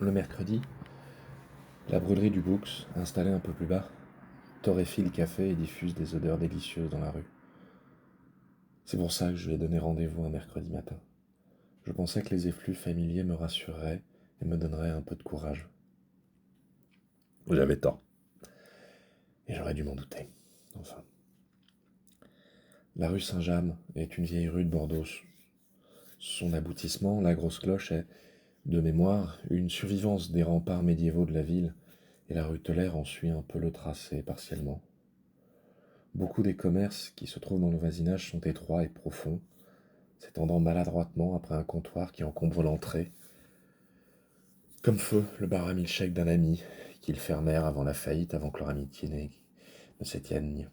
Le mercredi, la brûlerie du Boux, installée un peu plus bas, torréfie le café et diffuse des odeurs délicieuses dans la rue. C'est pour ça que je lui ai donné rendez-vous un mercredi matin. Je pensais que les effluves familiers me rassureraient et me donneraient un peu de courage. J'avais tort, et j'aurais dû m'en douter. Enfin. La rue Saint-James est une vieille rue de Bordeaux. Son aboutissement, la grosse cloche, est, de mémoire, une survivance des remparts médiévaux de la ville, et la rue Teller en suit un peu le tracé partiellement. Beaucoup des commerces qui se trouvent dans le voisinage sont étroits et profonds, s'étendant maladroitement après un comptoir qui encombre l'entrée. Comme feu, le bar à milkshake d'un ami, qu'ils fermèrent avant la faillite, avant que leur amitié ne s'éteigne.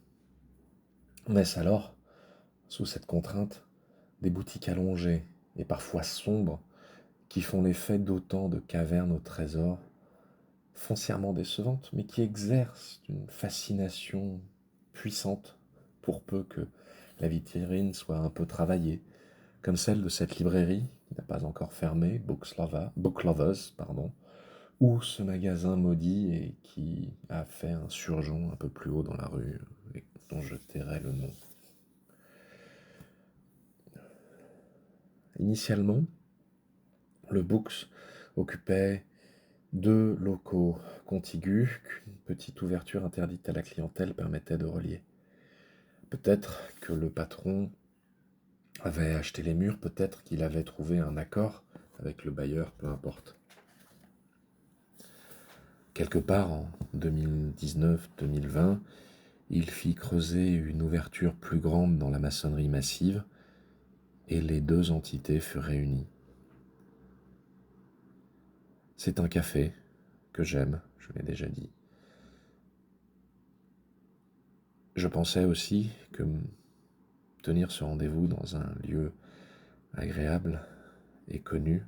Naissent alors, sous cette contrainte, des boutiques allongées et parfois sombres qui font l'effet d'autant de cavernes au trésor, foncièrement décevantes, mais qui exercent une fascination puissante pour peu que la vitrine soit un peu travaillée, comme celle de cette librairie qui n'a pas encore fermé, Book Lovers, ou ce magasin maudit et qui a fait un surgeon un peu plus haut dans la rue et dont je tairai le nom. Initialement, le Books occupait deux locaux contigus qu'une petite ouverture interdite à la clientèle permettait de relier. Peut-être que le patron avait acheté les murs, peut-être qu'il avait trouvé un accord avec le bailleur, peu importe. Quelque part en 2019-2020, il fit creuser une ouverture plus grande dans la maçonnerie massive et les deux entités furent réunies. C'est un café que j'aime, je l'ai déjà dit. Je pensais aussi que tenir ce rendez-vous dans un lieu agréable et connu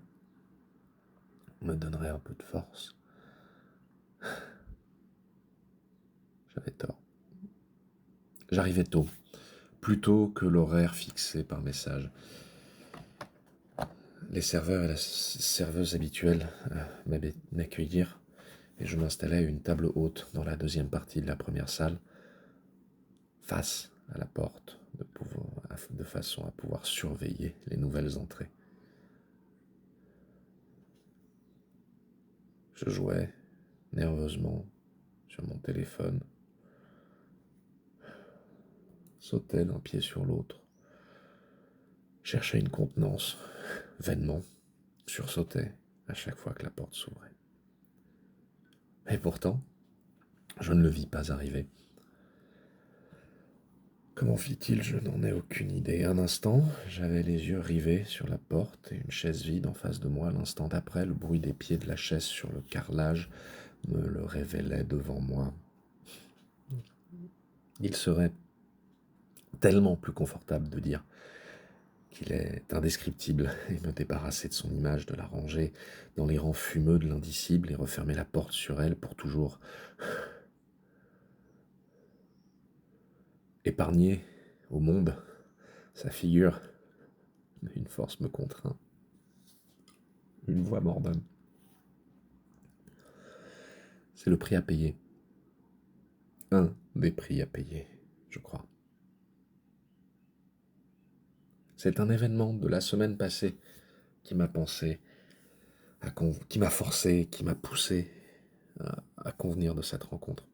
me donnerait un peu de force. J'avais tort. J'arrivais tôt, plus tôt que l'horaire fixé par message. Les serveurs et la serveuse habituelle m'accueillirent et je m'installai à une table haute dans la deuxième partie de la première salle, face à la porte, de façon à pouvoir surveiller les nouvelles entrées. Je jouais nerveusement sur mon téléphone, sautais d'un pied sur l'autre, cherchais une contenance, vainement, sursautais à chaque fois que la porte s'ouvrait. Et pourtant, je ne le vis pas arriver. Comment fit-il? Je n'en ai aucune idée. Un instant, j'avais les yeux rivés sur la porte et une chaise vide en face de moi. L'instant d'après, le bruit des pieds de la chaise sur le carrelage me le révélait devant moi. Il serait tellement plus confortable de dire qu'il est indescriptible et me débarrasser de son image, de la ranger dans les rangs fumeux de l'indicible et refermer la porte sur elle pour toujours. Épargner au monde sa figure, mais une force me contraint. Une voix m'ordonne. C'est le prix à payer. Un des prix à payer, je crois. C'est un événement de la semaine passée qui m'a qui m'a forcé, qui m'a poussé à convenir de cette rencontre.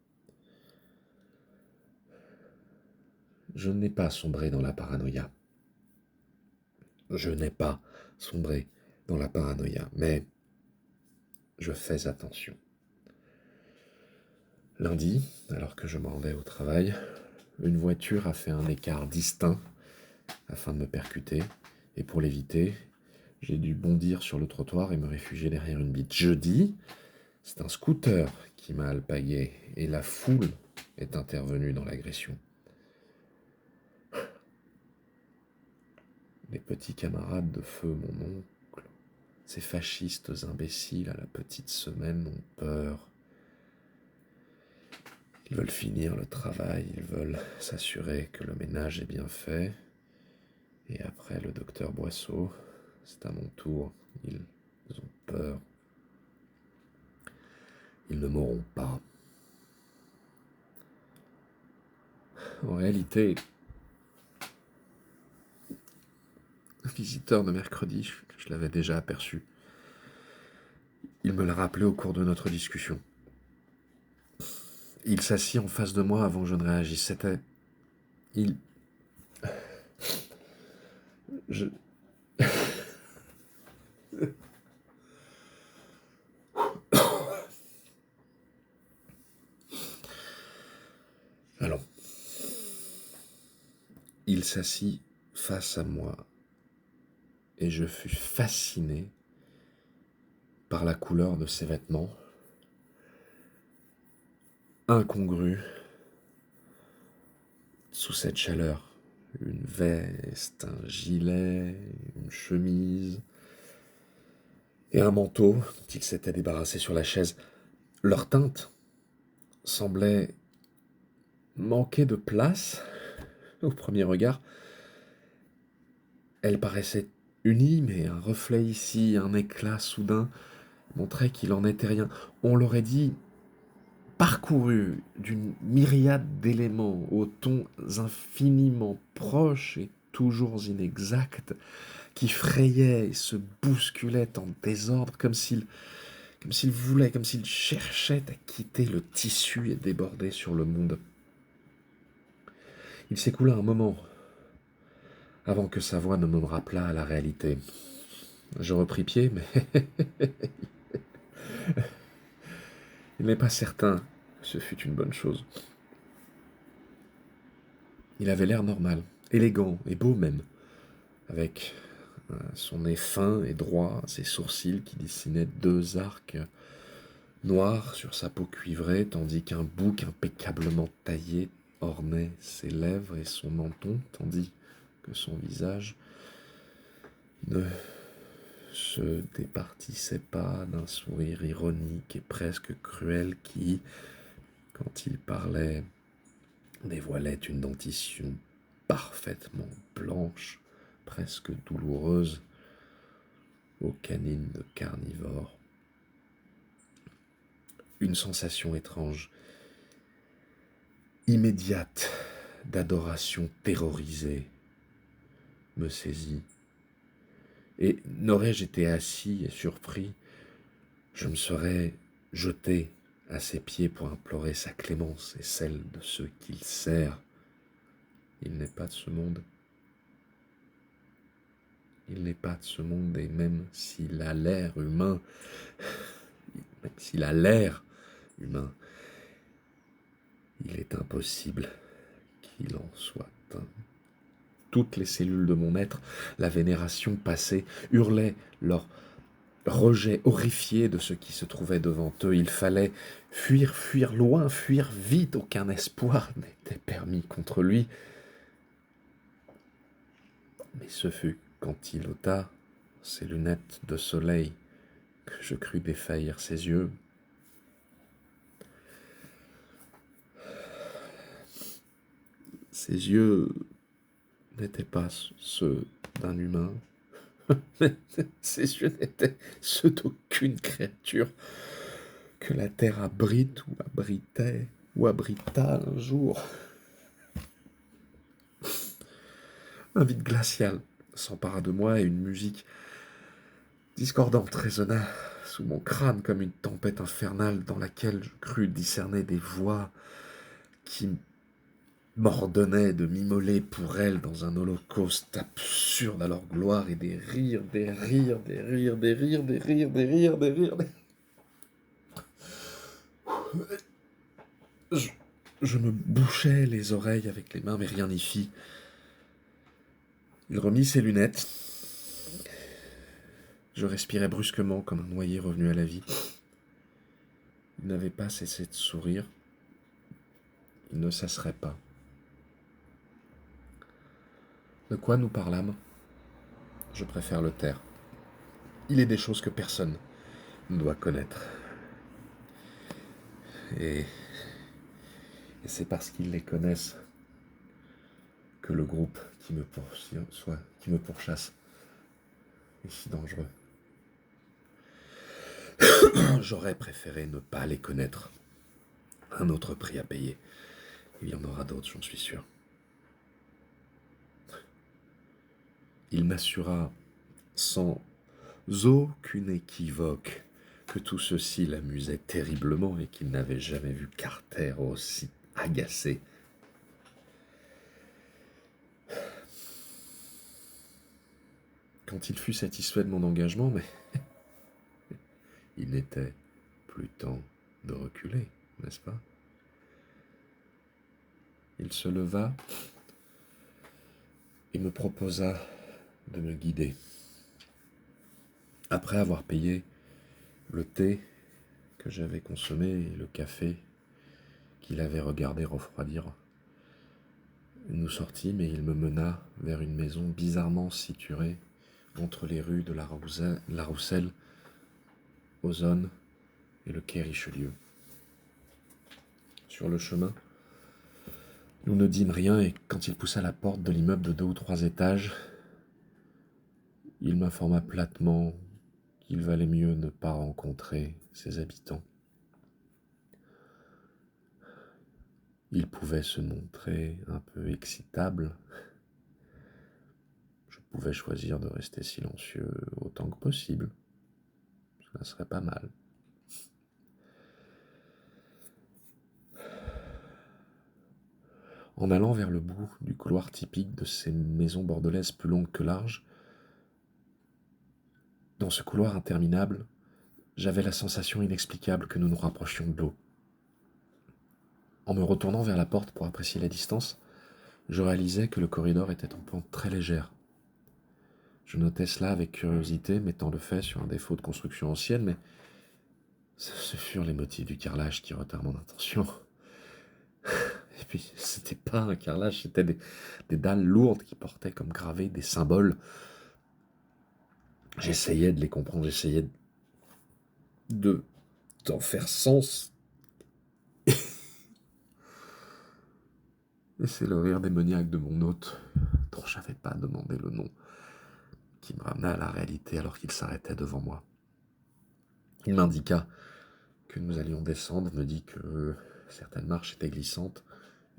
Je n'ai pas sombré dans la paranoïa. Je n'ai pas sombré dans la paranoïa, mais je fais attention. Lundi, alors que je m'en rendais au travail, une voiture a fait un écart distinct afin de me percuter, et pour l'éviter, j'ai dû bondir sur le trottoir et me réfugier derrière une bite. Jeudi, c'est un scooter qui m'a alpagué, et la foule est intervenue dans l'agression. Les petits camarades de feu, mon oncle, ces fascistes imbéciles à la petite semaine ont peur. Ils veulent finir le travail, ils veulent s'assurer que le ménage est bien fait. Et après le docteur Boisseau, c'est à mon tour, ils ont peur. Ils ne m'auront pas. En réalité, le visiteur de mercredi, je l'avais déjà aperçu. Il me l'a rappelé au cours de notre discussion. Il s'assit en face de moi avant que je ne réagisse. C'était... Il... Je... Alors, il s'assit face à moi et je fus fasciné par la couleur de ses vêtements, incongrus sous cette chaleur. Une veste, un gilet, une chemise et un manteau dont il s'était débarrassé sur la chaise. Leur teinte semblait manquer de place au premier regard. Elle paraissait unie, mais un reflet ici, un éclat soudain, montrait qu'il en était rien. On l'aurait dit parcouru d'une myriade d'éléments aux tons infiniment proches et toujours inexacts, qui frayaient et se bousculaient en désordre, comme s'il voulait, comme s'il cherchait à quitter le tissu et déborder sur le monde. Il s'écoula un moment avant que sa voix ne me rappelât à la réalité. Je repris pied, mais il n'est pas certain que ce fût une bonne chose. Il avait l'air normal, élégant et beau même, avec son nez fin et droit, ses sourcils qui dessinaient 2 arcs noirs sur sa peau cuivrée, tandis qu'un bouc impeccablement taillé ornait ses lèvres et son menton, tandis que son visage ne se départissait pas d'un sourire ironique et presque cruel qui, quand il parlait, dévoilait une dentition parfaitement blanche, presque douloureuse, aux canines de carnivore. Une sensation étrange, immédiate, d'adoration terrorisée me saisit. Et n'aurais-je été assis et surpris, je me serais jeté à ses pieds pour implorer sa clémence et celle de ceux qu'il sert. Il n'est pas de ce monde. Il n'est pas de ce monde, et même s'il a l'air humain, il est impossible qu'il en soit un. Toutes les cellules de mon être, la vénération passée, hurlaient leur rejet horrifié de ce qui se trouvait devant eux. Il fallait fuir, fuir loin, fuir vite. Aucun espoir n'était permis contre lui. Mais ce fut quand il ôta ses lunettes de soleil que je crus défaillir ses yeux. Ses yeux n'étaient pas ceux d'un humain. Ses yeux n'étaient ceux d'aucune créature que la terre abrite ou abritait ou abrita un jour. Un vide glacial s'empara de moi et une musique discordante résonna sous mon crâne comme une tempête infernale dans laquelle je crus discerner des voix qui m'ordonnaient de m'immoler pour elles dans un holocauste absurde à leur gloire et des rires, des rires, des rires, des rires, des rires, des rires, des rires. Je me bouchais les oreilles avec les mains, mais rien n'y fit. Il remit ses lunettes. Je respirais brusquement comme un noyé revenu à la vie. Il n'avait pas cessé de sourire. Il ne cesserait pas. De quoi nous parlâmes? Je préfère le taire. Il est des choses que personne ne doit connaître. Et c'est parce qu'ils les connaissent que le groupe qui me pourchasse est si dangereux. J'aurais préféré ne pas les connaître. Un autre prix à payer. Il y en aura d'autres, j'en suis sûr. Il m'assura sans aucune équivoque que tout ceci l'amusait terriblement et qu'il n'avait jamais vu Carter aussi agacé. Quand il fut satisfait de mon engagement, mais il n'était plus temps de reculer, n'est-ce pas? Il se leva et me proposa de me guider. Après avoir payé le thé que j'avais consommé et le café qu'il avait regardé refroidir, nous sortîmes et il me mena vers une maison bizarrement située entre les rues de la Rousselle, Ozone et le quai Richelieu. Sur le chemin, nous ne dîmes rien et quand il poussa la porte de l'immeuble de 2 ou 3 étages, il m'informa platement qu'il valait mieux ne pas rencontrer ses habitants. Il pouvait se montrer un peu excitable. Je pouvais choisir de rester silencieux autant que possible. Ça serait pas mal. En allant vers le bout du couloir typique de ces maisons bordelaises plus longues que larges, dans ce couloir interminable, j'avais la sensation inexplicable que nous nous rapprochions de l'eau. En me retournant vers la porte pour apprécier la distance, je réalisais que le corridor était en pente très légère. Je notais cela avec curiosité, mettant le fait sur un défaut de construction ancienne, mais ce furent les motifs du carrelage qui retinrent mon attention. Et puis, c'était pas un carrelage, c'était des dalles lourdes qui portaient comme gravés des symboles. J'essayais de les comprendre, j'essayais d'en faire sens. Et c'est le rire démoniaque de mon hôte, dont je n'avais pas demandé le nom, qui me ramena à la réalité alors qu'il s'arrêtait devant moi. Il m'indiqua que nous allions descendre, me dit que certaines marches étaient glissantes,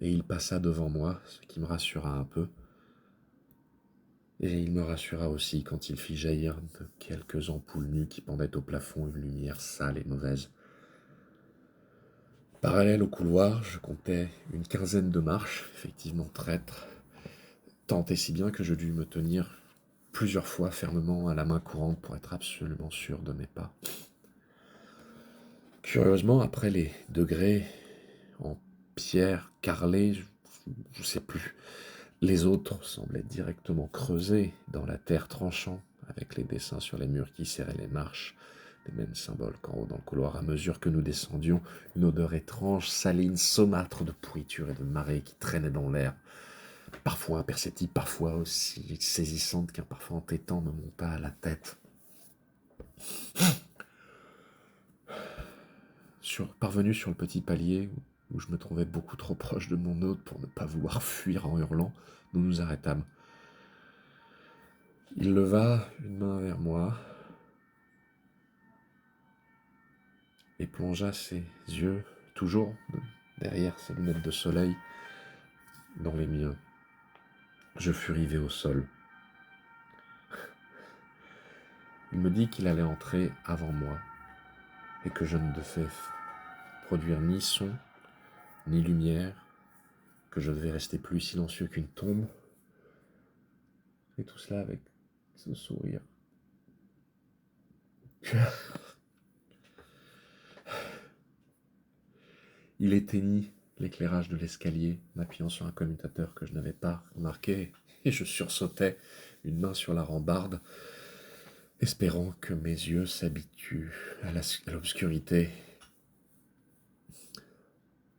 et il passa devant moi, ce qui me rassura un peu. Et il me rassura aussi quand il fit jaillir de quelques ampoules nues qui pendaient au plafond une lumière sale et mauvaise. Parallèle au couloir, je comptais une quinzaine de marches, effectivement traîtres, tant et si bien que je dus me tenir plusieurs fois fermement à la main courante pour être absolument sûr de mes pas. Curieusement, après les degrés en pierre carrelée, je ne sais plus, les autres semblaient directement creusés dans la terre tranchant, avec les dessins sur les murs qui serraient les marches, les mêmes symboles qu'en haut dans le couloir. À mesure que nous descendions, une odeur étrange, saline, saumâtre de pourriture et de marée qui traînait dans l'air, parfois imperceptible, parfois aussi saisissante qu'un parfum entêtant me monta à la tête. Parvenu sur le petit palier, où je me trouvais beaucoup trop proche de mon hôte pour ne pas vouloir fuir en hurlant, nous nous arrêtâmes. Il leva une main vers moi et plongea ses yeux, toujours derrière ses lunettes de soleil, dans les miens. Je fus rivé au sol. Il me dit qu'il allait entrer avant moi et que je ne devais produire ni son, ni lumière, que je devais rester plus silencieux qu'une tombe, et tout cela avec ce sourire. Il éteignit l'éclairage de l'escalier, m'appuyant sur un commutateur que je n'avais pas remarqué, et je sursautais, une main sur la rambarde, espérant que mes yeux s'habituent à l'obscurité.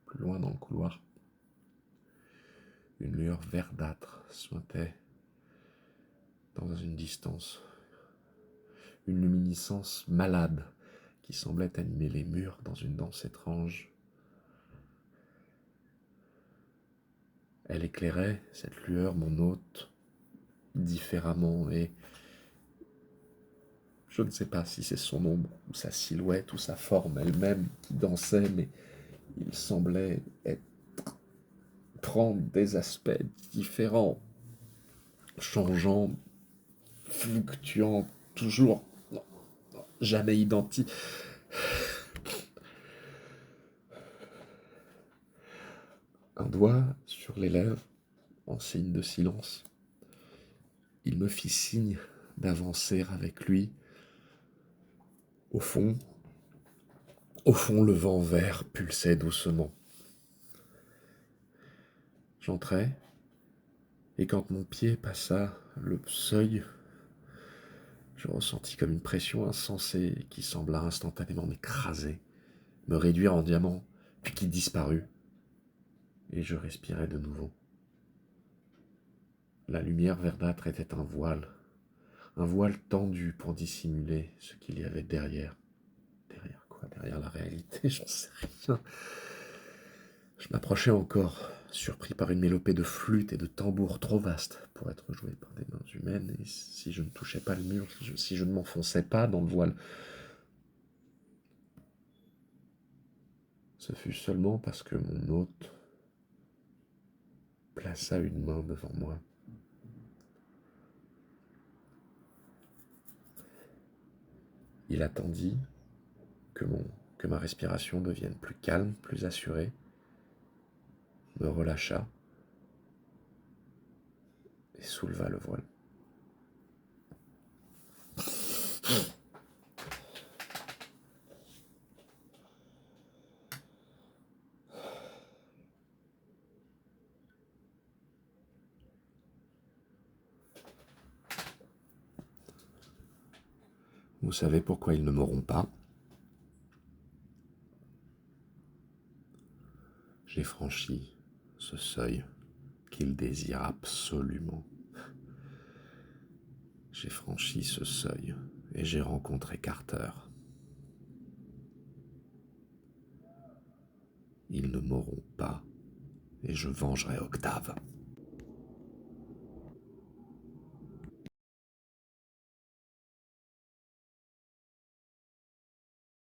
Plus loin dans le couloir, une lueur verdâtre suintait dans une distance, une luminescence malade qui semblait animer les murs dans une danse étrange. Elle éclairait, cette lueur, mon hôte, différemment, et Je ne sais pas si c'est son ombre, ou sa silhouette, ou sa forme elle-même qui dansait, mais il semblait être prendre des aspects différents, changeants, fluctuants, toujours, non, jamais identiques. Un doigt sur les lèvres, en signe de silence. Il me fit signe d'avancer avec lui. Au fond, le vent vert pulsait doucement. J'entrai, et quand mon pied passa le seuil, je ressentis comme une pression insensée qui sembla instantanément m'écraser, me réduire en diamant, puis qui disparut, et je respirai de nouveau. La lumière verdâtre était un voile tendu pour dissimuler ce qu'il y avait derrière. Derrière quoi? Derrière la réalité, j'en sais rien. Je m'approchais encore, surpris par une mélopée de flûtes et de tambours trop vaste pour être jouée par des mains humaines, et si je ne touchais pas le mur, si je ne m'enfonçais pas dans le voile, ce fut seulement parce que mon hôte plaça une main devant moi. Il attendit que, que ma respiration devienne plus calme, plus assurée, me relâcha et souleva le voile. Vous savez pourquoi ils ne m'auront pas? J'ai franchi ce seuil qu'ils désirent absolument. J'ai franchi ce seuil et j'ai rencontré Carter. Ils ne m'auront pas et je vengerai Octave.